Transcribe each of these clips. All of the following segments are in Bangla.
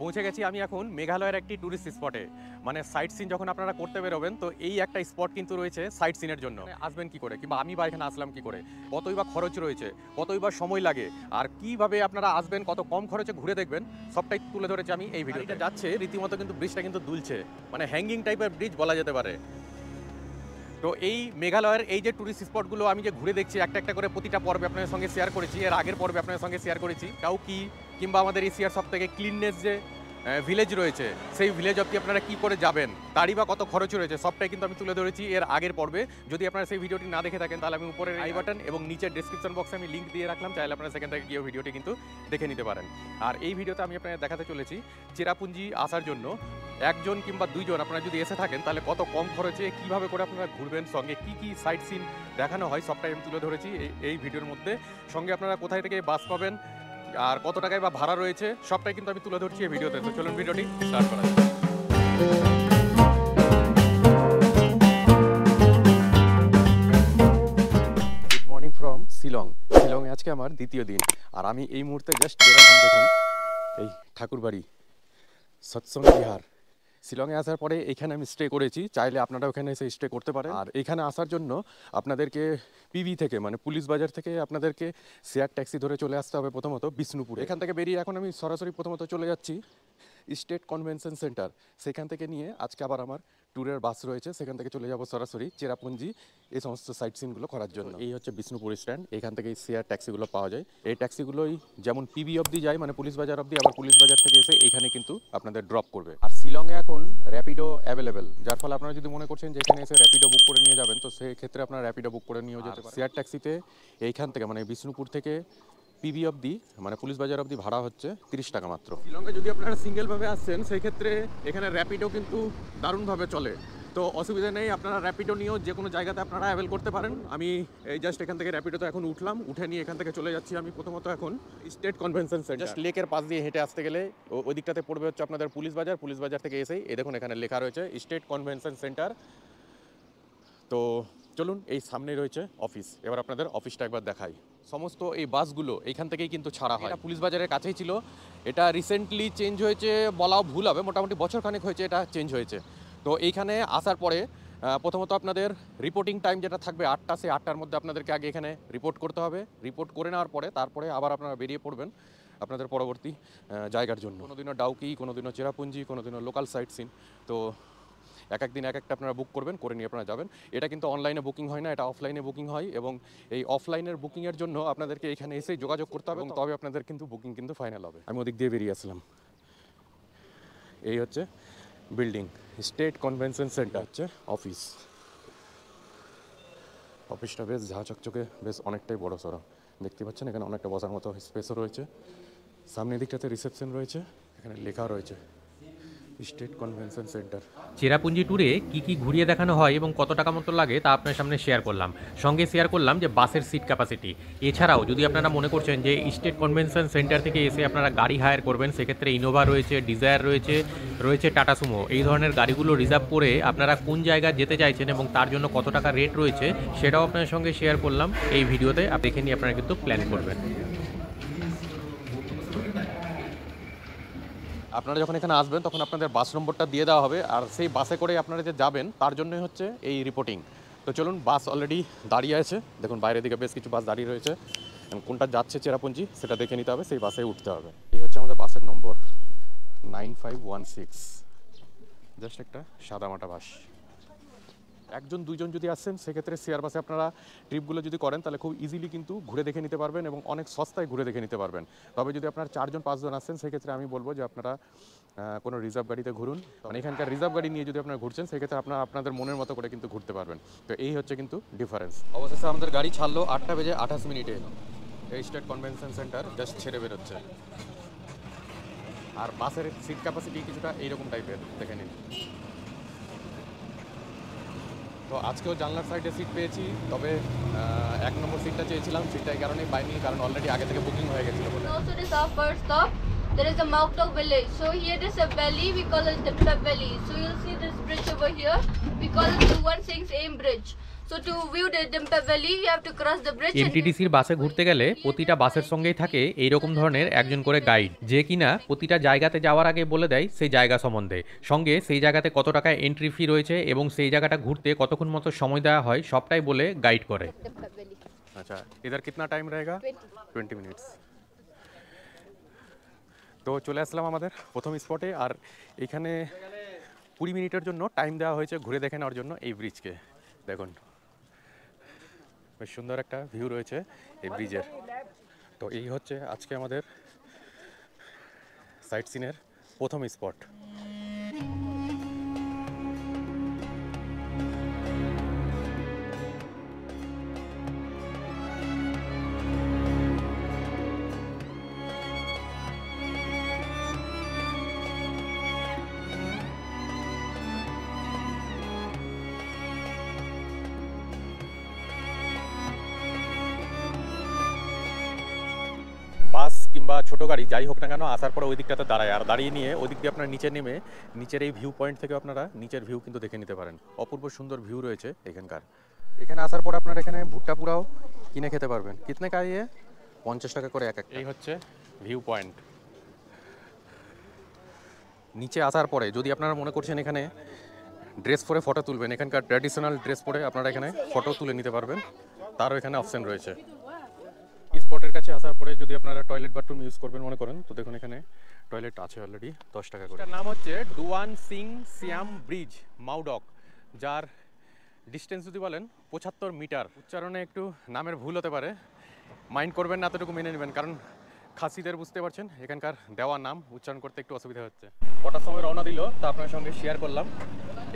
পৌঁছে গেছি আমি এখন মেঘালয়ের একটি টুরিস্ট স্পটে। মানে সাইট সিন যখন আপনারা করতে বেরোবেন তো এই একটা স্পট কিন্তু রয়েছে সাইট সিনের জন্য। আসবেন কি করে, কিংবা আমি বা এখানে আসলাম কি করে, কতই বা খরচ রয়েছে, কতই বা সময় লাগে, আর কিভাবে আপনারা আসবেন, কত কম খরচে ঘুরে দেখবেন, সবটাই তুলে ধরেছি আমি এই ভিডিওটা। যাচ্ছে রীতিমতো কিন্তু ব্রিজটা কিন্তু দুলছে, মানে হ্যাঙ্গিং টাইপের ব্রিজ বলা যেতে পারে। তো এই মেঘালয়ের এই যে টুরিস্ট স্পটগুলো আমি যে ঘুরে দেখছি একটা একটা করে প্রতিটা পর্বে আপনাদের সঙ্গে শেয়ার করেছি, এর আগের পর্বে আপনাদের সঙ্গে শেয়ার করেছি কাউকি, কিংবা আমাদের এশিয়ার সব থেকে ক্লিননেস যে ভিলেজ রয়েছে সেই ভিলেজ অবধি আপনারা কী করে যাবেন, তারই বা কত খরচ রয়েছে, সবটাই কিন্তু আমি তুলে ধরেছি এর আগের পর্বে। যদি আপনারা সেই ভিডিওটি না দেখে থাকেন তাহলে আমি উপরের আই বাটন এবং নিচের ডেসক্রিপশন বক্সে আমি লিঙ্ক দিয়ে রাখলাম, চাইলে আপনারা সেখান থেকে গিয়ে ভিডিওটি কিন্তু দেখে নিতে পারেন। আর এই ভিডিওতে আমি আপনাদের দেখাতে চলেছি চেরাপুঞ্জি আসার জন্য একজন কিংবা দুইজন আপনারা যদি এসে থাকেন তাহলে কত কম খরচে কীভাবে করে আপনারা ঘুরবেন, সঙ্গে কী কী সাইট সিন দেখানো হয় সবটাই আমি তুলে ধরেছি এই ভিডিওর মধ্যে। সঙ্গে আপনারা কোথায় থেকে বাস পাবেন আর কত টাকায় বা ভাড়া রয়েছে সবটাই কিন্তু আমি তুলে ধরছি এই ভিডিওতে। তো চলুন ভিডিওটি স্টার্ট করা যাক। Good morning from Shillong. শিলংয়ে আজকে আমার দ্বিতীয় দিন, আর আমি এই মুহূর্তে জাস্ট বেরোলাম দেখুন এই ঠাকুরবাড়ি সৎসঙ্গ বিহার। শিলংয়ে আসার পরে এখানে আমি স্টে করেছি, চাইলে আপনারা ওখানে এসে স্টে করতে পারেন। আর এখানে আসার জন্য আপনাদেরকে পিবি থেকে মানে পুলিশ বাজার থেকে আপনাদেরকে শেয়ার ট্যাক্সি ধরে চলে আসতে হবে প্রথমত বিষ্ণুপুরে। এখান থেকে বেরিয়ে এখন আমি সরাসরি প্রথমত চলে যাচ্ছি স্টেট কনভেনশন সেন্টার। সেখান থেকে নিয়ে আজকে আবার আমার ট্যুরের বাস রয়েছে, সেখান থেকে চলে যাব সরাসরি চেরাপুঞ্জি এই সমস্ত সাইট সিনগুলো করার জন্য। এই হচ্ছে বিষ্ণুপুর স্ট্যান্ড, এখান থেকে এই শেয়ার ট্যাক্সিগুলো পাওয়া যায়। এই ট্যাক্সিগুলোই যেমন পিবি অবধি যায় মানে পুলিশ বাজার অবধি, আবার পুলিশ বাজার থেকে এসে এখানে কিন্তু আপনাদের ড্রপ করবে। আর শিলংয়ে এখন র্যাপিডো অ্যাভেলেবেল, যার ফলে আপনারা যদি মনে করছেন যে এখানে এসে র্যাপিডো বুক করে নিয়ে যাবেন তো সেক্ষেত্রে আপনারা র্যাপিডো বুক করে নিয়েও যেতে পারেন। শেয়ার ট্যাক্সিতে এইখান থেকে মানে বিষ্ণুপুর থেকে পিবি অবধি মানে পুলিশ বাজার অবধি ভাড়া হচ্ছে 30 টাকা মাত্র। শ্রীলঙ্কা যদি আপনারা সিঙ্গেলভাবে আসছেন সেই ক্ষেত্রে এখানে র্যাপিডো কিন্তু দারুণভাবে চলে, তো অসুবিধা নেই, আপনারা র্যাপিডো নিয়েও যে কোনো জায়গাতে আপনারা অ্যাভেল করতে পারেন। আমি এই জাস্ট এখান থেকে র্যাপিডোতে এখন উঠলাম, উঠে নিয়ে এখান থেকে চলে যাচ্ছি আমি প্রথমত এখন স্টেট কনভেনশন সেন্টার। জাস্ট লেকের পাশ দিয়ে হেঁটে আসতে গেলে ওই দিকটাতে পড়বে হচ্ছে আপনাদের পুলিশ বাজার। পুলিশ বাজার থেকে এসেই এই দেখুন এখানে লেখা রয়েছে স্টেট কনভেনশন সেন্টার। তো চলুন, এই সামনেই রয়েছে অফিস, এবার আপনাদের অফিসটা একবার দেখাই। সমস্ত এই বাসগুলো এইখান থেকেই কিন্তু ছাড়া হয়। এটা পুলিশ বাজারের কাছেই ছিল, এটা রিসেন্টলি চেঞ্জ হয়েছে বলাও ভুল হবে, মোটামুটি বছর খানেক হয়েছে এটা চেঞ্জ হয়েছে। তো এইখানে আসার পরে প্রথমত আপনাদের রিপোর্টিং টাইম যেটা থাকবে 8টা, সেই 8টার মধ্যে আপনাদেরকে আগে এখানে রিপোর্ট করতে হবে। রিপোর্ট করে নেওয়ার পরে তারপরে আবার আপনারা বেরিয়ে পড়বেন আপনাদের পরবর্তী জায়গার জন্য। কোনোদিনও ডাউকি, কোনোদিনও চেরাপুঞ্জি, কোনোদিনও লোকাল সাইট সিন। তো এক একদিন এক একটা আপনারা বুক করবেন, করে নিয়ে আপনারা যাবেন। এটা কিন্তু অনলাইনে বুকিং হয় না, এটা অফলাইনে বুকিং হয়, এবং এই অফলাইনের বুকিংয়ের জন্য আপনাদেরকে এখানে এসেই যোগাযোগ করতে হবে, এবং তবে আপনাদের কিন্তু বুকিং কিন্তু ফাইনাল হবে। আমি ওদিক দিয়ে বেরিয়ে আসলাম। এই হচ্ছে বিল্ডিং, স্টেট কনভেনশন সেন্টার হচ্ছে অফিস। অফিসটা বেশ ঝা চকচকে, বেশ অনেকটাই বড় সড়ো দেখতে পাচ্ছেন। এখানে অনেকটা বসার মতো স্পেসও রয়েছে, সামনের দিকটাতে রিসেপশন রয়েছে, এখানে লেখা রয়েছে স্টেট কনভেনশন সেন্টার। চেরাপুঞ্জি ট্যুরে কী কী ঘুরিয়ে দেখানো হয় এবং কত টাকা মতো লাগে তা আপনার সামনে শেয়ার করলাম। সঙ্গে শেয়ার করলাম যে বাসের সিট ক্যাপাসিটি। এছাড়াও যদি আপনারা মনে করছেন যে স্টেট কনভেনশন সেন্টার থেকে এসে আপনারা গাড়ি হায়ার করবেন, সেক্ষেত্রে ইনোভা রয়েছে, ডিজায়ার রয়েছে টাটা সুমো, এই ধরনের গাড়িগুলো রিজার্ভ করে আপনারা কোন জায়গায় যেতে চাইছেন এবং তার জন্য কত টাকা রেট রয়েছে সেটাও আপনার সঙ্গে শেয়ার করলাম এই ভিডিওতে। দেখে নিয়ে আপনারা কিন্তু প্ল্যান করবেন। আপনারা যখন এখানে আসবেন তখন আপনাদের বাস নম্বরটা দিয়ে দেওয়া হবে, আর সেই বাসে করে আপনারা যে যাবেন তার জন্যই হচ্ছে এই রিপোর্টিং। তো চলুন, বাস অলরেডি দাঁড়িয়ে আছে, দেখুন বাইরের দিকে বেশ কিছু বাস দাঁড়িয়ে রয়েছে, কোনটা যাচ্ছে চেরাপুঞ্জি সেটা দেখে নিতে হবে, সেই বাসে উঠতে হবে। এই হচ্ছে আমাদের বাসের নম্বর 9516, জাস্ট একটা সাদামাটা বাস। একজন দুইজন যদি আসছেন সেক্ষেত্রে শেয়ার বাসে আপনারা ট্রিপগুলো যদি করেন তাহলে খুব ইজিলি কিন্তু ঘুরে দেখে নিতে পারবেন এবং অনেক সস্তায় ঘুরে দেখে নিতে পারবেন। তবে যদি আপনারা 4জন 5জন আসছেন সেক্ষেত্রে আমি বলবো যে আপনারা কোনো রিজার্ভ গাড়িতে ঘুরুন, মানে এখানকার রিজার্ভ গাড়ি নিয়ে যদি আপনারা ঘুরছেন সেক্ষেত্রে আপনারা আপনাদের মনের মতো করে কিন্তু ঘুরতে পারবেন। তো এই হচ্ছে কিন্তু ডিফারেন্স। অবশেষে আমাদের গাড়ি ছাড়লো 8:28 এই স্টেট কনভেনশন সেন্টার জাস্ট ছেড়ে বেরোচ্ছে। আর বাসের সিট ক্যাপাসিটি কিছুটা এইরকম টাইপের, দেখে নিন। তো আজকেও জানলার সাইডে সিট পেয়েছি, তবে 1 নম্বর সিটটা চেয়েছিলাম, সিটটা এই কারণেই পাইনি কারণ অলরেডি আগে থেকে বুকিং হয়ে গেছিল বলে। Also this is our first stop. There is a Mauktok village. So here is a valley, we call it the Pep Valley. So you'll see this bridge over here. We call it Duan Singh's Aim Bridge. So to view the Dimpe Valley, you have to cross the bridge. এমটিডিসির বাসে ঘুরতে গেলে প্রতিটা বাসের সঙ্গেই থাকে এইরকম ধরনের একজন করে গাইড, যে কিনা প্রতিটা জায়গাতে যাওয়ার আগে বলে দেয় সেই জায়গা সম্বন্ধে, সঙ্গে সেই জায়গাতে কত টাকা এন্ট্রি ফি রয়েছে এবং সেই জায়গাটা ঘুরতে কতক্ষণ মতো সময় দেওয়া হয় সবটাই বলে গাইড করে। Dimpe Valley. अच्छा, इधर कितना टाइम रहेगा? 20 मिनट्स। তো চলে আসলাম আমাদের প্রথম স্পটে, আর এখানে 20 মিনিটের জন্য টাইম দেওয়া হয়েছে ঘুরে দেখে নেওয়ার জন্য এই ব্রিজকে। দেখুন বেশ সুন্দর একটা ভিউ রয়েছে এই ব্রিজের। তো এই হচ্ছে আজকে আমাদের সাইট সিনের প্রথম স্পট। বাস কিংবা ছোটো গাড়ি যাই হোক না কেন আসার পরে ওই দিকটাতে দাঁড়ায়, আর দাঁড়িয়ে নিয়ে ওই দিক দিয়ে আপনারা নিচে নেমে নিচের এই ভিউ পয়েন্ট থেকে আপনারা নিচের ভিউ কিন্তু দেখে নিতে পারেন। অপূর্ব সুন্দর ভিউ রয়েছে এখানকার। এখানে আসার পর আপনারা এখানে ভুট্টা পুরাও কিনে খেতে পারবেন। কিতনে কাইয়ে 50 টাকা করে এক একটা। এই হচ্ছে ভিউ পয়েন্ট। নিচে আসার পরে যদি আপনারা মনে করছেন এখানে ড্রেস পরে ফটো তুলবেন, এখানকার ট্র্যাডিশনাল ড্রেস পরে আপনারা এখানে ফটো তুলে নিতে পারবেন, তারও এখানে অপশন রয়েছে। স্পটের কাছে আসার পরে যদি আপনারা টয়লেট বাথরুম ইউজ করবেন মনে করেন, তো দেখুন এখানে টয়লেট আছে অলরেডি 10 টাকা করে। এটার নাম হচ্ছে ডুয়ান সিং সিয়াম ব্রিজ মাউডক, যার ডিস্টেন্স যদি বলেন 75 মিটার। উচ্চারণে একটু নামের ভুল হতে পারে, মাইন্ড করবেন না, এতটুকু মেনে নেবেন, কারণ খাসিদের বুঝতে পারছেন এখানকার দেওয়া নাম উচ্চারণ করতে একটু অসুবিধা হচ্ছে। কটার সময় রওনা দিল তা আপনার সঙ্গে শেয়ার করলাম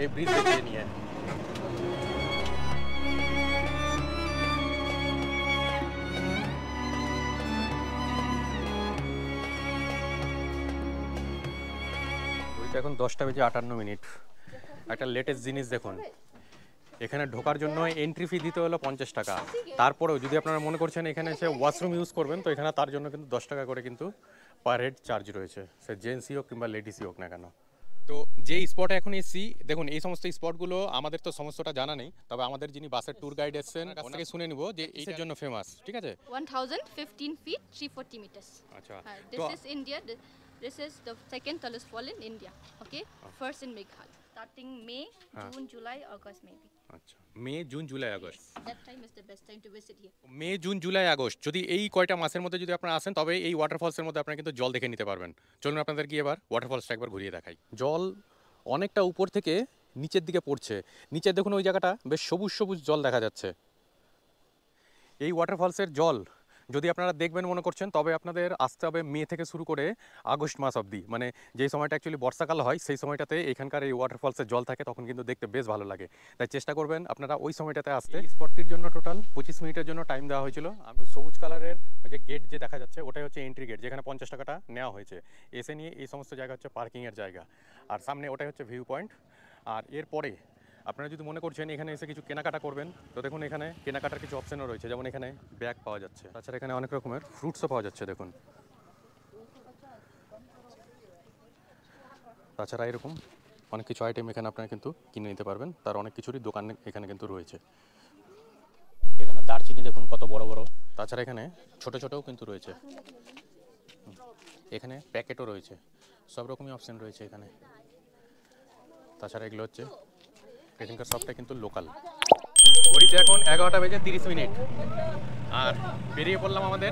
এই ব্রিজ দেখিয়ে নিয়ে। এখন 10:58। একটা লেটেস্ট জিনিস দেখুন, এখানে ঢোকার জন্য এন্ট্রি ফি দিতে হলো 50 টাকা। তারপরেও যদি আপনারা মনে করছেন এখানে এসে ওয়াশরুম ইউজ করবেন, তো এখানে তার জন্য কিন্তু 10 টাকা করে কিন্তু পার হেড চার্জ রয়েছে, সে জেন্টসই হোক কিংবা লেডিসই হোক না কেন। তো যে স্পটে এখন এসছি, দেখুন এই সমস্ত স্পটগুলো আমাদের তো সমস্তটা জানা নেই, তবে আমাদের যিনি বাসের ট্যুর গাইড এসেছেন ওনাকে শুনে নিব যে এইটার জন্য ফেমাস। ঠিক আছে, 1015 feet, 340 meters. আচ্ছা This is India. This is the second tallest fall in India. Okay, first in Meghalaya. Starting May, June, July, August, maybe. আচ্ছা, May June July August. That time is the best time to visit here. May June July August যদি এই কয়টা মাসের মধ্যে যদি আপনারা আসেন, তবে এই ওয়াটারফলসের মধ্যে আপনারা কিন্তু জল দেখে নিতে পারবেন। চলুন আপনাদের কি এবার ওয়াটারফলসটা একবার ঘুরিয়ে দেখাই। জল অনেকটা উপর থেকে নিচের দিকে পড়ছে, নিচে দেখুন ওই জায়গাটা বেশ সবুজ সবুজ জল দেখা যাচ্ছে। এই ওয়াটারফলসের জল যদি আপনারা দেখবেন মনে করছেন, তবে আপনাদের আসতে হবে মে থেকে শুরু করে আগস্ট মাস অবধি, মানে যেই সময়টা অ্যাকচুয়ালি বর্ষাকাল হয় সেই সময়টাতে এখানকার এই ওয়াটারফলসের জল থাকে, তখন কিন্তু দেখতে বেশ ভালো লাগে। তাই চেষ্টা করবেন আপনারা ওই সময়টাতে আসতে। স্পটটির জন্য টোটাল 25 মিনিটের জন্য টাইম দেওয়া হয়েছিল। আমি সবুজ কালারের ওই যে গেট যে দেখা যাচ্ছে ওটাই হচ্ছে এন্ট্রি গেট, যেখানে 50 টাকাটা নেওয়া হয়েছে। এসে নিয়ে এই সমস্ত জায়গা হচ্ছে পার্কিংয়ের জায়গা, আর সামনে ওটাই হচ্ছে ভিউ পয়েন্ট। আর এরপরে আপনারা যদি মনে করছেন এখানে এসে কিছু কেনাকাটা করবেন, তো দেখুন এখানে কেনাকাটার কিছু অপশনও রয়েছে, যেমন এখানে ব্যাগ পাওয়া যাচ্ছে, তাছাড়া এখানে অনেক রকমের ফ্রুটসও পাওয়া যাচ্ছে দেখুন। তাছাড়া এরকম অনেক কিছু আইটেম এখানে আপনারা কিন্তু কিনে নিতে পারবেন, তার অনেক কিছুরই দোকান এখানে কিন্তু রয়েছে। এখানে দারচিনি দেখুন কত বড় বড়, তাছাড়া এখানে ছোট ছোটও কিন্তু রয়েছে, এখানে প্যাকেটও রয়েছে, সব রকমই অপশন রয়েছে এখানে। তাছাড়া এগুলো হচ্ছে এখানকার সবটা কিন্তু লোকাল। ঘড়িতে এখন 11:30, আর বেরিয়ে পড়লাম আমাদের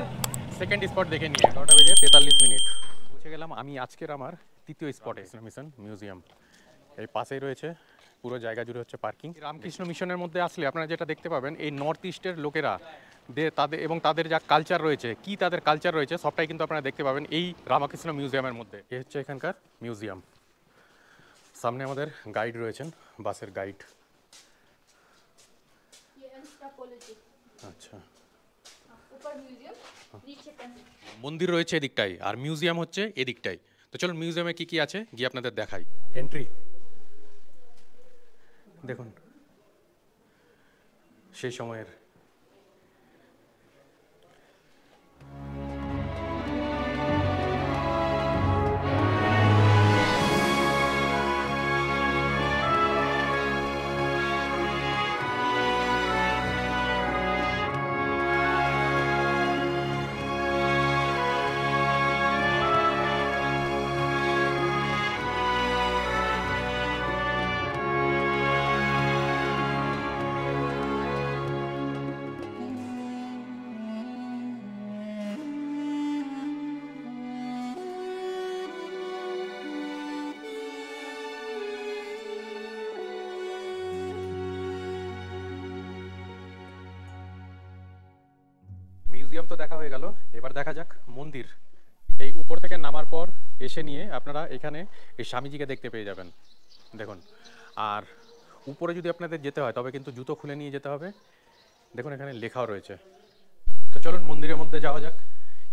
সেকেন্ড স্পট দেখে নিয়ে। 11:43 পৌঁছে গেলাম আমি আজকের আমার তৃতীয় স্পটে, মিশন মিউজিয়াম। এই পাশেই রয়েছে পুরো জায়গা জুড়ে হচ্ছে পার্কিং। রামকৃষ্ণ মিশনের মধ্যে আসলে আপনারা যেটা দেখতে পাবেন, এই নর্থ ইস্টের লোকেরা তাদের এবং তাদের যা কালচার রয়েছে, কি তাদের কালচার রয়েছে, সবটাই কিন্তু আপনারা দেখতে পাবেন এই রামকৃষ্ণ মিউজিয়ামের মধ্যে। এই হচ্ছে এখানকার মিউজিয়াম। সামনে আমাদের গাইড রয়েছেন, বাসের গাইড। আচ্ছা, মন্দির রয়েছে এদিকটাই আর মিউজিয়াম হচ্ছে এদিকটাই। তো চলুন মিউজিয়ামে কি কি আছে গিয়ে আপনাদের দেখাই। এন্ট্রি দেখুন সেই সময়ের মিউজিয়াম তো দেখা হয়ে গেল, এবার দেখা যাক মন্দির। এই উপর থেকে নামার পর এসে নিয়ে আপনারা এখানে এই স্বামীজিকে দেখতে পেয়ে যাবেন, দেখুন। আর উপরে যদি আপনাদের যেতে হয় তবে কিন্তু জুতো খুলে নিয়ে যেতে হবে, দেখুন এখানে লেখাও রয়েছে। তো চলুন মন্দিরের মধ্যে যাওয়া যাক,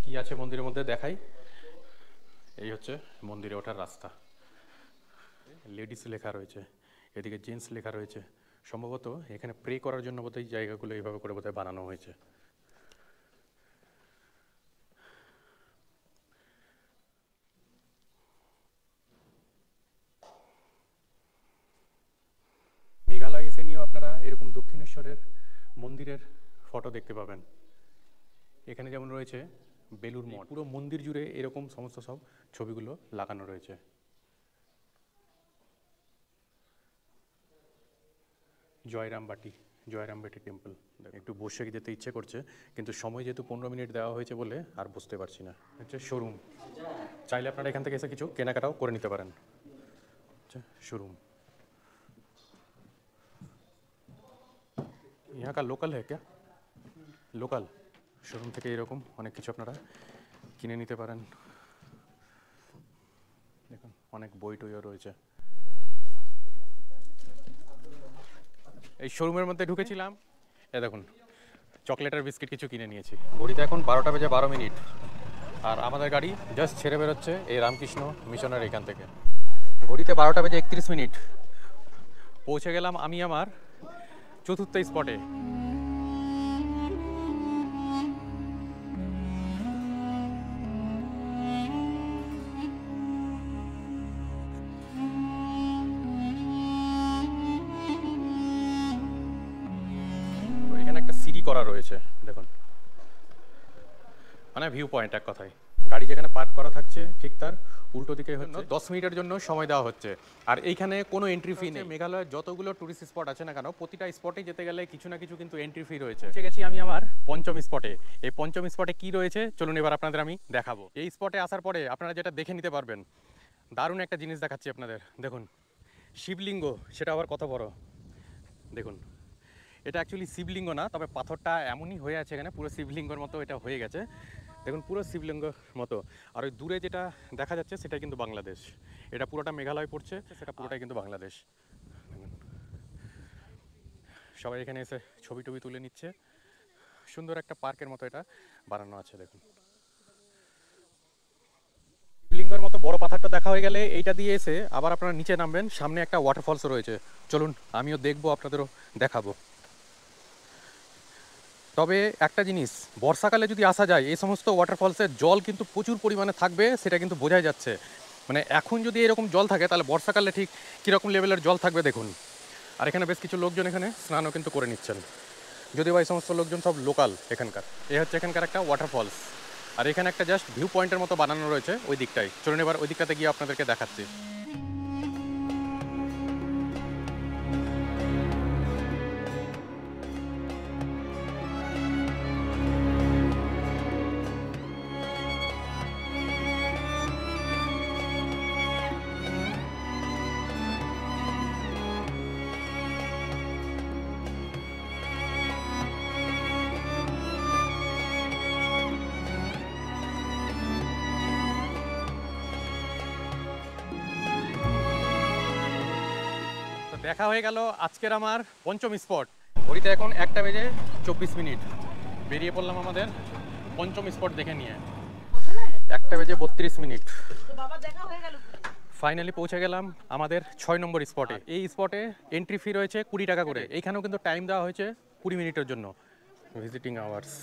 কি আছে মন্দিরের মধ্যে দেখাই। এই হচ্ছে মন্দিরে ওঠার রাস্তা, লেডিস লেখা রয়েছে, এদিকে জেন্টস লেখা রয়েছে। সম্ভবত এখানে প্রে করার জন্য বোধহয় এই জায়গাগুলো এইভাবে করে বোধহয় বানানো হয়েছে। মেঘালয় এসে নিয়েও আপনারা এরকম দক্ষিণেশ্বরের মন্দিরের ফটো দেখতে পাবেন। এখানে যেমন রয়েছে বেলুর মঠ, পুরো মন্দির জুড়ে এরকম সমস্ত সব ছবিগুলো লাগানো রয়েছে। জয়রামবাটি টেম্পল। একটু বসে যেতে ইচ্ছে করছে, কিন্তু সময় যেহেতু 15 মিনিট দেওয়া হয়েছে বলে আর বুঝতে পারছি না। হচ্ছে শোরুম, চাইলে আপনারা এখান থেকে এসে কিছু কেনাকাটাও করে নিতে পারেন। আচ্ছা, শোরুম यहाँ का लोकल है क्या? লোকাল শোরুম থেকে এরকম অনেক কিছু আপনারা কিনে নিতে পারেন। দেখুন অনেক বই টইও রয়েছে। এই শোরুমের মধ্যে ঢুকেছিলাম, এ দেখুন চকলেট আর বিস্কিট কিছু কিনে নিয়েছি। ঘড়িতে এখন 12টা বেজে 12 মিনিট, আর আমাদের গাড়ি জাস্ট ছেড়ে বেরোচ্ছে এই রামকৃষ্ণ মিশনের এখান থেকে। ঘড়িতে 12টা বেজে 31 মিনিট, পৌঁছে গেলাম আমি আমার চতুর্থ স্পটে। এখানে একটা সিঁড়ি করা রয়েছে দেখুন, মানে ভিউ পয়েন্ট এক কথায়। গাড়ি যেখানে পার্ক করা থাকছে ঠিক তার উল্টো দিকে হচ্ছে 10 মিনিটের জন্য সময় দেওয়া হচ্ছে। আর এইখানে কোনো এন্ট্রি ফি নেই। মেঘালয়ের যতগুলো টুরিস্ট স্পট আছে না কেন, প্রতিটা স্পটে যেতে গেলে কিছু না কিছু কিন্তু এন্ট্রি ফি রয়েছে। পৌঁছে গেছি আমি আমার পঞ্চম স্পটে। এই পঞ্চম স্পটে কি রয়েছে চলুন এবার আপনাদের আমি দেখাবো। এই স্পটে আসার পরে আপনারা যেটা দেখে নিতে পারবেন, দারুণ একটা জিনিস দেখাচ্ছি আপনাদের। দেখুন শিবলিঙ্গ, সেটা আবার কত বড় দেখুন। এটা অ্যাকচুয়ালি শিবলিঙ্গ না, তবে পাথরটা এমনই হয়ে আছে এখানে, পুরো শিবলিঙ্গর মতো এটা হয়ে গেছে। দেখুন পুরো শিবলিঙ্গর মতো। আর ওই দূরে যেটা দেখা যাচ্ছে সেটা কিন্তু বাংলাদেশ। এটা পুরোটা মেঘালয় পড়ছে, সেটা পুরোটাই কিন্তু বাংলাদেশ। সবাই এখানে এসে ছবি টবি তুলে নিচ্ছে। সুন্দর একটা পার্কের মতো এটা বানানো আছে দেখুন। শিবলিঙ্গের মতো বড় পাথরটা দেখা হয়ে গেলে এইটা দিয়ে এসে আবার আপনারা নিচে নামবেন, সামনে একটা ওয়াটারফলস রয়েছে। চলুন আমিও দেখবো, আপনাদেরও দেখাবো। তবে একটা জিনিস, বর্ষাকালে যদি আসা যায় এই সমস্ত ওয়াটারফলসের জল কিন্তু প্রচুর পরিমাণে থাকবে, সেটা কিন্তু বোঝাই যাচ্ছে। মানে এখন যদি এরকম জল থাকে তাহলে বর্ষাকালে ঠিক কীরকম লেভেলের জল থাকবে দেখুন। আর এখানে বেশ কিছু লোকজন এখানে স্নানও কিন্তু করে নিচ্ছেন, যদিও বা এই সমস্ত লোকজন সব লোকাল এখানকার। এ হচ্ছে এখানকার একটা ওয়াটারফলস, আর এখানে একটা জাস্ট ভিউ পয়েন্টের মতো বানানো রয়েছে ওই দিকটায়। চলুন এবার ওই দিকটাতে গিয়ে আপনাদেরকে দেখাচ্ছি। দেখা হয়ে গেল আজকের আমার পঞ্চম স্পট। ঘড়িতে এখন 1টা বেজে 24 মিনিট। বেরিয়ে পড়লাম আমাদের পঞ্চম স্পট দেখে নিয়ে। 1টা বেজে 32 মিনিট। ফাইনালি পৌঁছে গেলাম আমাদের 6 নম্বর স্পটে। এই স্পটে এন্ট্রি ফি রয়েছে 20 টাকা করে। এইখানেও কিন্তু টাইম দেওয়া হয়েছে 20 মিনিটের জন্য, ভিজিটিং আওয়ার্স।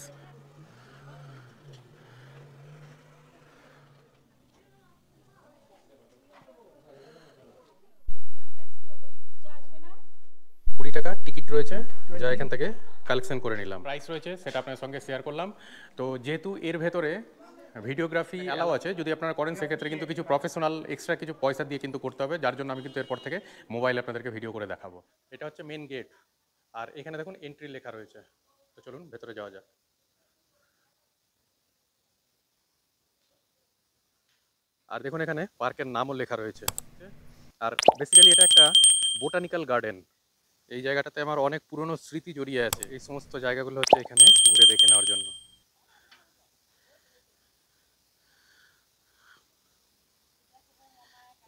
টাকা টিকিট রয়েছে, যা এখান থেকে কালেকশন করে নিলাম। প্রাইস রয়েছে সেটা আপনার সঙ্গে শেয়ার করলাম। তো যেহেতু এর ভেতরে ভিডিওগ্রাফি অ্যালাউ আছে, যদি আপনারা করেন সেক্ষেত্রে কিন্তু কিছু প্রফেশনাল এক্সট্রা কিছু পয়সা দিয়ে কিন্তু করতে হবে, যার জন্য আমি কিন্তু এরপর থেকে মোবাইলে আপনাদেরকে ভিডিও করে দেখাবো। এটা হচ্ছে মেন গেট, আর এখানে দেখুন এন্ট্রি লেখা রয়েছে। তো চলুন ভেতরে যাওয়া যাক। আর দেখুন এখানে পার্কের নামও লেখা রয়েছে। আর বেসিক্যালি এটা একটা বোটানিক্যাল গার্ডেন। এই জায়গাটাতে আমার অনেক পুরনো স্মৃতি জড়িয়ে আছে। এই সমস্ত জায়গাগুলো হচ্ছে এখানে ঘুরে দেখে নেওয়ার জন্য।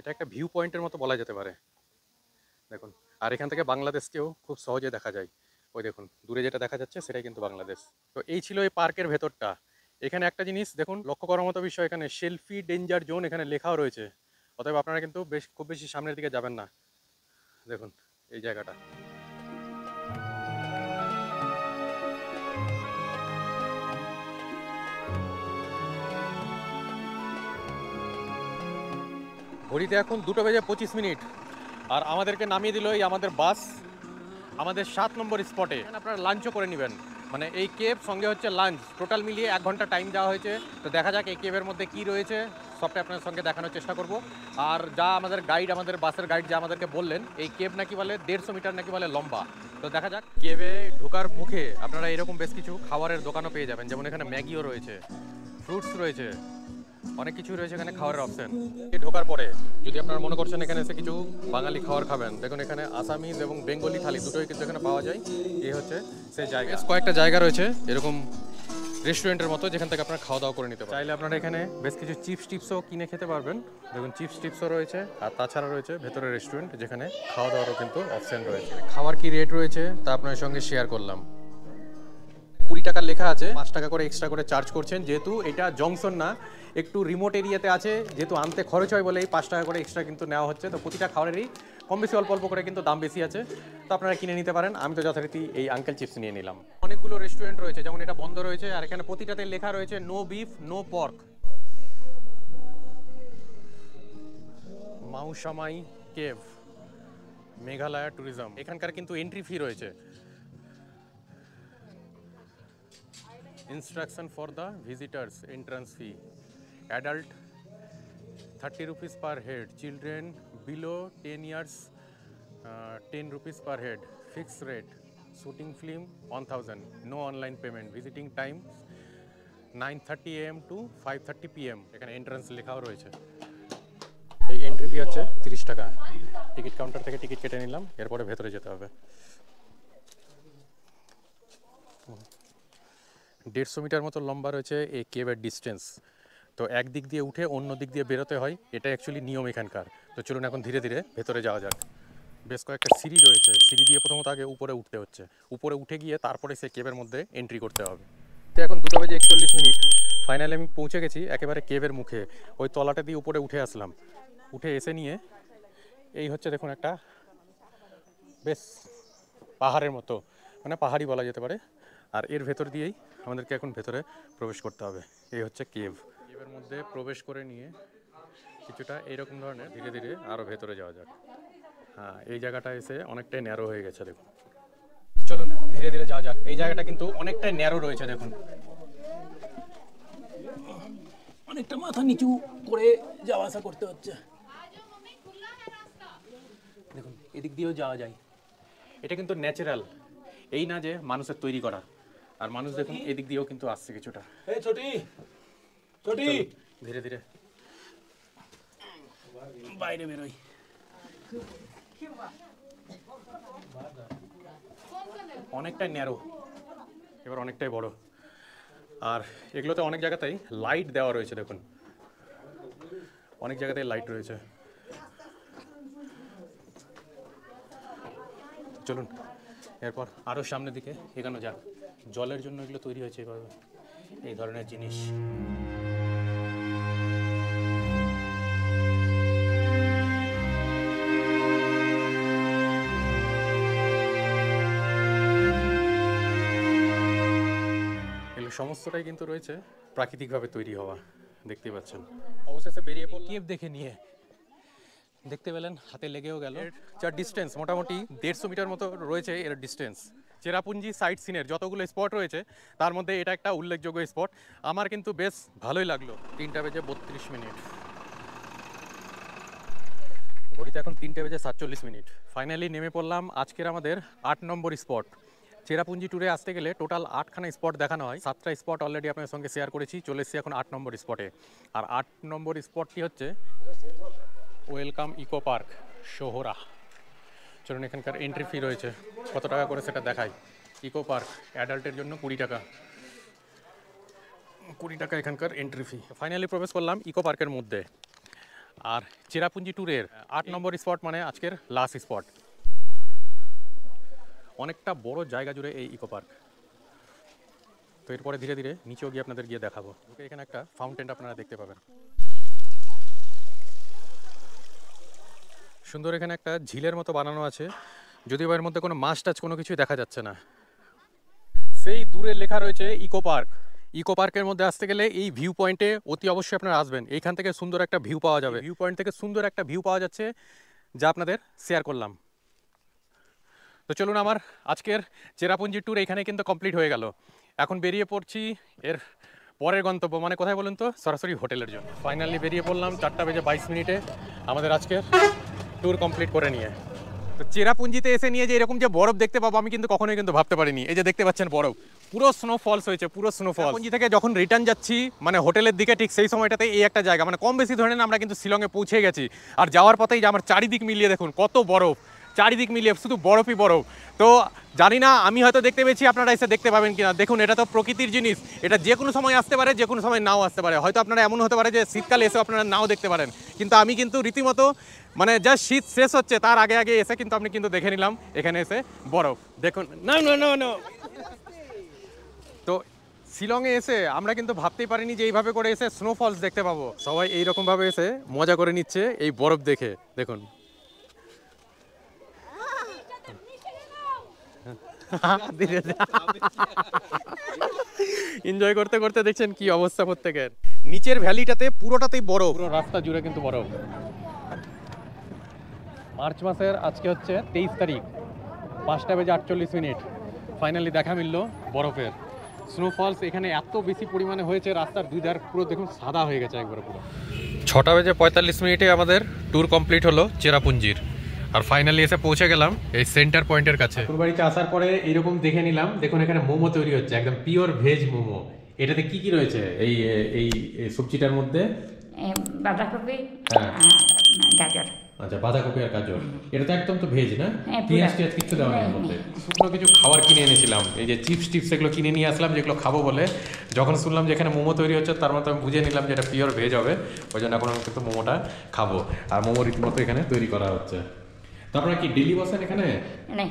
এটা একটা ভিউ পয়েন্টের মতো বলা যেতে পারে দেখুন। আর এখান থেকে বাংলাদেশকেও খুব সহজে দেখা যায়। ওই দেখুন দূরে যেটা দেখা যাচ্ছে সেটাই কিন্তু বাংলাদেশ। তো এই ছিল এই পার্কের ভেতরটা। এখানে একটা জিনিস দেখুন লক্ষ্য করার মতো বিষয়, এখানে সেলফি ডেঞ্জার জোন এখানে লেখাও রয়েছে। অতএব আপনারা কিন্তু খুব বেশি সামনের দিকে যাবেন না। দেখুন এই জায়গাটা। ঘড়িতে এখন 2:25। আর আমাদেরকে নামিয়ে দিল এই আমাদের বাস আমাদের 7 নম্বর স্পটে। আপনারা লাঞ্চও করে নেবেন, মানে এই কেভ সঙ্গে হচ্ছে লাঞ্চ, টোটাল মিলিয়ে 1 ঘন্টা টাইম দেওয়া হয়েছে। তো দেখা যাক এই কেভের মধ্যে কি রয়েছে, সবটা আপনার সঙ্গে দেখানোর চেষ্টা করব। আর যা আমাদের গাইড, আমাদের বাসের গাইড যা আমাদেরকে বললেন, এই কেভ নাকি বলে 150 মিটার নাকি বলে লম্বা। তো দেখা যাক। কেভে ঢোকার মুখে আপনারা এরকম বেশ কিছু খাবারের দোকানও পেয়ে যাবেন, যেমন এখানে ম্যাগিও রয়েছে, ফ্রুটস রয়েছে, অনেক কিছু রয়েছে এখানে খাওয়ার অপশন। ঢোকার পরে যদি আপনারা মনে করছেন এখানে এসে কিছু বাঙালি খাবার খাবেন, দেখুন এখানে আসামিজ এবং বেঙ্গলি থালি দুটোই কিন্তু এখানে পাওয়া যায়। এই হচ্ছে সেই জায়গা। কয়েকটা জায়গা রয়েছে এরকম রেস্টুরেন্টের মতো, যেখান থেকে আপনারা খাওয়া দাওয়া করে নিতে পারেন। চাইলে আপনারা এখানে বেশ কিছু চিপস টিপসও কিনে খেতে পারবেন। দেখুন চিপস টিপসও রয়েছে, আর তাছাড়া রয়েছে ভেতরে রেস্টুরেন্ট যেখানে খাওয়া দাওয়ারও কিন্তু অপশন রয়েছে। খাবার কি রেট রয়েছে তা আপনার সঙ্গে শেয়ার করলাম। 20 টাকার লেখা আছে, 5 টাকা করে এক্সট্রা করে চার্জ করছেন, যেহেতু এটা জংশন না, একটু রিমোট এরিয়াতে আছে, যেহেতু আনতে খরচ হয় বলে এই 5 টাকা করে এক্সট্রা কিন্তু নেওয়া হচ্ছে। তো প্রতিটা খাবারেরই কম বেশি অল্প অল্প করে কিন্তু দাম বেশি আছে, তো আপনারা কিনে নিতে পারেন। আমি তো যথারীতি এই আঙ্কেল চিপস নিয়ে নিলাম। অনেকগুলো রেস্টুরেন্ট রয়েছে, যেমন এটা বন্ধ রয়েছে, আর এখানে প্রতিটাতে লেখা রয়েছে no beef no pork. Mawsmai cave, Meghalaya tourism. এখানকার কিন্তু এন্ট্রি ফি রয়েছে। Instruction for the visitors, entrance fee. Adult 30 rupees per head, children below 10 years 10 rupees per head, fixed rate, shooting film 1000, no online payment, visiting time 9:30 AM to 5:30 PM. এখানে এন্ট্রান্স লেখাও রয়েছে। এই এন্ট্রি ফি হচ্ছে 30 টাকা। টিকিট কাউন্টার থেকে টিকিট কেটে নিলাম, এরপরে ভেতরে যেতে হবে। 150 মিটার মতো লম্বা রয়েছে এই কেভের ডিস্টেন্স। তো এক দিক দিয়ে উঠে অন্য দিক দিয়ে বেরোতে হয়, এটা অ্যাকচুয়ালি নিয়ম এখানকার। তো চলুন এখন ধীরে ধীরে ভেতরে যাওয়া যাক। বেশ কয়েকটা সিঁড়ি রয়েছে, সিঁড়ি দিয়ে প্রথমত আগে উপরে উঠতে হচ্ছে, উপরে উঠে গিয়ে তারপরে সেই কেভের মধ্যে এন্ট্রি করতে হবে। তো এখন 2:41। ফাইনালি আমি পৌঁছে গেছি একেবারে কেভের মুখে। ওই তলাটা দিয়ে উপরে উঠে আসলাম, উঠে এসে নিয়ে এই হচ্ছে দেখুন একটা বেশ পাহাড়ের মতো, মানে পাহাড়ি বলা যেতে পারে। আর এর ভেতর দিয়েই আমাদেরকে এখন ভেতরে প্রবেশ করতে হবে। এই হচ্ছে কেভ। কেভের মধ্যে প্রবেশ করে নিয়ে কিছুটা এইরকম ধরনের ধীরে ধীরে আরও ভেতরে যাওয়া যাক। হ্যাঁ, এই জায়গাটা এসে অনেকটাই ন্যারো হয়ে গেছে দেখুন। চলুন ধীরে ধীরে যাওয়া যাক। এই জায়গাটা কিন্তু অনেকটাই ন্যারো রয়েছে দেখুন, অনেকটা মাথা নিচু করে যাওয়া আসা করতে হচ্ছে। দেখুন এদিক দিয়েও যাওয়া যায়। এটা কিন্তু ন্যাচারাল, এই না যে মানুষের তৈরি করা। আর মানুষ দেখুন এদিক দিয়েও কিন্তু আসছে কিছুটা। ধীরে ধীরে বাইরে বেরোই। অনেকটাই ন্যারো, এবার অনেকটাই বড়। আর এগুলোতে অনেক জায়গাতেই লাইট দেওয়া রয়েছে দেখুন, অনেক জায়গাতেই লাইট রয়েছে। চলুন এরপর আরও সামনের দিকে এগোনো যাক। জলের জন্য এগুলো তৈরি হয়েছে এভাবে, এই ধরনের জিনিস। এগুলো সমস্তটাই কিন্তু রয়েছে প্রাকৃতিকভাবে তৈরি হওয়া, দেখতে পাচ্ছেন। অবশেষে বেরিয়ে পড়লাম কেভ দেখে নিয়ে। দেখতে পেলেন হাতে লেগেও গেল। যার ডিস্টেন্স মোটামুটি 150 মিটার মতো রয়েছে এর ডিস্টেন্স। চেরাপুঞ্জি সাইট সিনের যতগুলো স্পট রয়েছে তার মধ্যে এটা একটা উল্লেখযোগ্য স্পট। আমার কিন্তু বেশ ভালোই লাগলো। 3:32। ঘড়িতে এখন 3:47। ফাইনালি নেমে পড়লাম আজকের আমাদের 8 নম্বর স্পট। চেরাপুঞ্জি ট্যুরে আসতে গেলে টোটাল 8খানা স্পট দেখানো হয়। 7টা স্পট অলরেডি আপনার সঙ্গে শেয়ার করেছি। চলে এসেছি এখন 8 নম্বর স্পটে। আর 8 নম্বর স্পটটি হচ্ছে ওয়েলকাম ইকো পার্ক শোহরা। চলুন এখানকার এন্ট্রি ফি রয়েছে, কত টাকা করে সেটা দেখাই। ইকো পার্ক অ্যাডাল্টের জন্য 20 টাকা, 20 টাকা এখানকার এন্ট্রি ফি। ফাইনালি প্রবেশ করলাম ইকো পার্কের মধ্যে। আর চেরাপুঞ্জি ট্যুরের 8 নম্বর স্পট মানে আজকের লাস্ট স্পট। অনেকটা বড় জায়গা জুড়ে এই ইকো পার্ক। তো এরপরে ধীরে ধীরে নিচেও গিয়ে আপনাদের গিয়ে দেখাবো। ওকে, এখানে একটা ফাউন্টেন আপনারা দেখতে পাবেন। সুন্দর এখানে একটা ঝিলের মতো বানানো আছে, যদিও এর মধ্যে কোনো মাছ টাছ কোনো কিছুই দেখা যাচ্ছে না। সেই দূরে লেখা রয়েছে ইকো পার্ক। ইকো পার্কের মধ্যে আসতে গেলে এই ভিউ পয়েন্টে অতি অবশ্যই আপনারা আসবেন। এইখান থেকে সুন্দর একটা ভিউ পাওয়া যাবে। ভিউ পয়েন্ট থেকে সুন্দর একটা ভিউ পাওয়া যাচ্ছে, যা আপনাদের শেয়ার করলাম। তো চলুন, আমার আজকের চেরাপুঞ্জি ট্যুর এখানে কিন্তু কমপ্লিট হয়ে গেল। এখন বেরিয়ে পড়ছি এর পরের গন্তব্য, মানে কোথায় বলুন তো, সরাসরি হোটেলের জন্য। ফাইনালি বেরিয়ে পড়লাম 4:22 আমাদের আজকের ট্যুর কমপ্লিট করে নিয়ে। তো চেরাপুঞ্জিতে এসে নিয়ে যে এরকম যে বরফ দেখতে পাবো আমি কিন্তু কখনোই কিন্তু ভাবতে পারিনি। এই যে দেখতে পাচ্ছেন বরফ, পুরো স্নোফলস হয়েছে, পুরো স্নোফল। চেরাপুঞ্জি থেকে যখন রিটার্ন যাচ্ছি মানে হোটেলের দিকে, ঠিক সেই সময়টাতে এই একটা জায়গা, মানে কম বেশি ধরে নেন আমরা কিন্তু শিলংয়ে পৌঁছে গেছি। আর যাওয়ার পথেই যে আমার চারিদিক মিলিয়ে দেখুন কত বরফ, চারিদিক মিলিয়ে শুধু বরফই বরফ। তো জানি না আমি হয়তো দেখতে পেয়েছি, আপনারা এসে দেখতে পাবেন কিনা। দেখুন, এটা তো প্রকৃতির জিনিস, এটা যে কোনো সময় আসতে পারে, যে কোনো সময় নাও আসতে পারে। হয়তো আপনারা এমন হতে পারে যে শীতকালে এসে আপনারা নাও দেখতে পারেন, কিন্তু আমি কিন্তু রীতিমতো মানে যা শীত শেষ হচ্ছে তার আগে আগে এসে কিন্তু আপনি কিন্তু দেখে নিলাম এখানে এসে বরফ। দেখুন, না না না না। তো শিলংয়ে এসে আমরা কিন্তু ভাবতেই পারিনি যে এইভাবে করে এসে স্নোফলস দেখতে পাবো। সবাই এইরকমভাবে এসে মজা করে নিচ্ছে এই বরফ দেখে। দেখুন, এনজয় করতে করতে দেখছেন কি অবস্থা প্রত্যেকের। নিচের ভ্যালিটাতে পুরোটাতেই বরফ, পুরো রাস্তা জুড়ে কিন্তু বরফ। মার্চ মাসের আজকে হচ্ছে 23 তারিখ, 5:48 ফাইনালি দেখা মিললো বরফের। স্নোফলস এখানে এত বেশি পরিমাণে হয়েছে, রাস্তার দুই ধার পুরো দেখুন সাদা হয়ে গেছে একবার পুরো। 6:45 আমাদের ট্যুর কমপ্লিট হলো চেরাপুঞ্জির। আর ফাইনালি এসে পৌঁছে গেলাম এই সেন্টার পয়েন্টের কাছে। ঠাকুরবাড়িতে আসার পরে এইরকম দেখে নিলাম, দেখুন এখানে মোমো তৈরি হচ্ছে, একদম পিওর ভেজ মোমো। এটাতে কি কি রয়েছে এই এই সবজিটার মধ্যে? বাঁধাকপি হ্যাঁ। আর গাজর। আচ্ছা, বাঁধাকপি আর গাজর। এটা তো একদম তো ভেজ না? হ্যাঁ, পুরো। পেঁয়াজ টিয়াজ কিছু দেওয়া নেই এর মধ্যে। শুকনো কিছু খাবার কিনে এনেছিলাম, এই যে চিপস টিপস এগুলো কিনে নিয়ে আসলাম, যেগুলো খাবো বলে। যখন শুনলাম যে এখানে মোমো তৈরি হচ্ছে, তার মধ্যে আমি বুঝে নিলাম যে এটা পিওর ভেজ হবে। ওই জন্য এখন আমি কিন্তু মোমোটা খাবো। আর মোমো রীতিমতো এখানে তৈরি করা হচ্ছে। তো আপনারা কি ডেলি বসেন এখানে? নেই,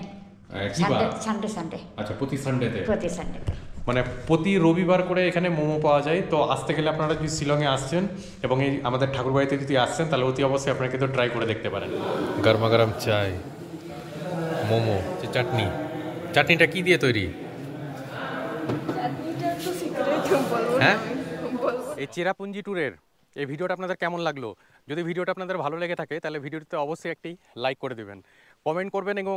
কি বার? সানডে। আচ্ছা, প্রতি সানডেতে? প্রতি সানডেতে। মানে প্রতি রবিবার করে এখানে মোমো পাওয়া যায়। তো আসতে গেলে আপনারা যদি শিলংয়ে আসছেন এবং এই আমাদের ঠাকুরবাড়িতে যদি আসছেন, তাহলে অতি অবশ্যই আপনারা কিন্তু ট্রাই করে দেখতে পারেন। গরমা গরম চাই, মোমো, চাটনি। চাটনিটা কি দিয়ে তৈরি? হ্যাঁ, এই চেরাপুঞ্জি ট্যুরের এই ভিডিওটা আপনাদের কেমন লাগলো? যদি ভিডিওটা আপনাদের ভালো লেগে থাকে তাহলে ভিডিওটিতে অবশ্যই একটি লাইক করে দেবেন, কমেন্ট করবেন এবং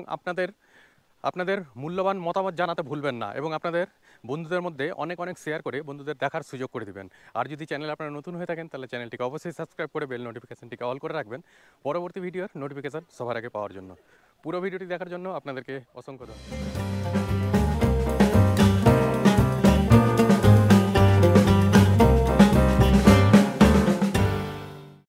আপনাদের মূল্যবান মতামত জানাতে ভুলবেন না। এবং আপনাদের বন্ধুদের মধ্যে অনেক শেয়ার করে বন্ধুদের দেখার সুযোগ করে দিবেন। আর যদি চ্যানেল আপনারা নতুন হয়ে থাকেন তাহলে চ্যানেলটিকে অবশ্যই সাবস্ক্রাইব করে বেল নোটিফিকেশনটিকে অল করে রাখবেন, পরবর্তী ভিডিওর নোটিফিকেশন সবার আগে পাওয়ার জন্য। পুরো ভিডিওটি দেখার জন্য আপনাদেরকে অসংখ্য ধন্যবাদ।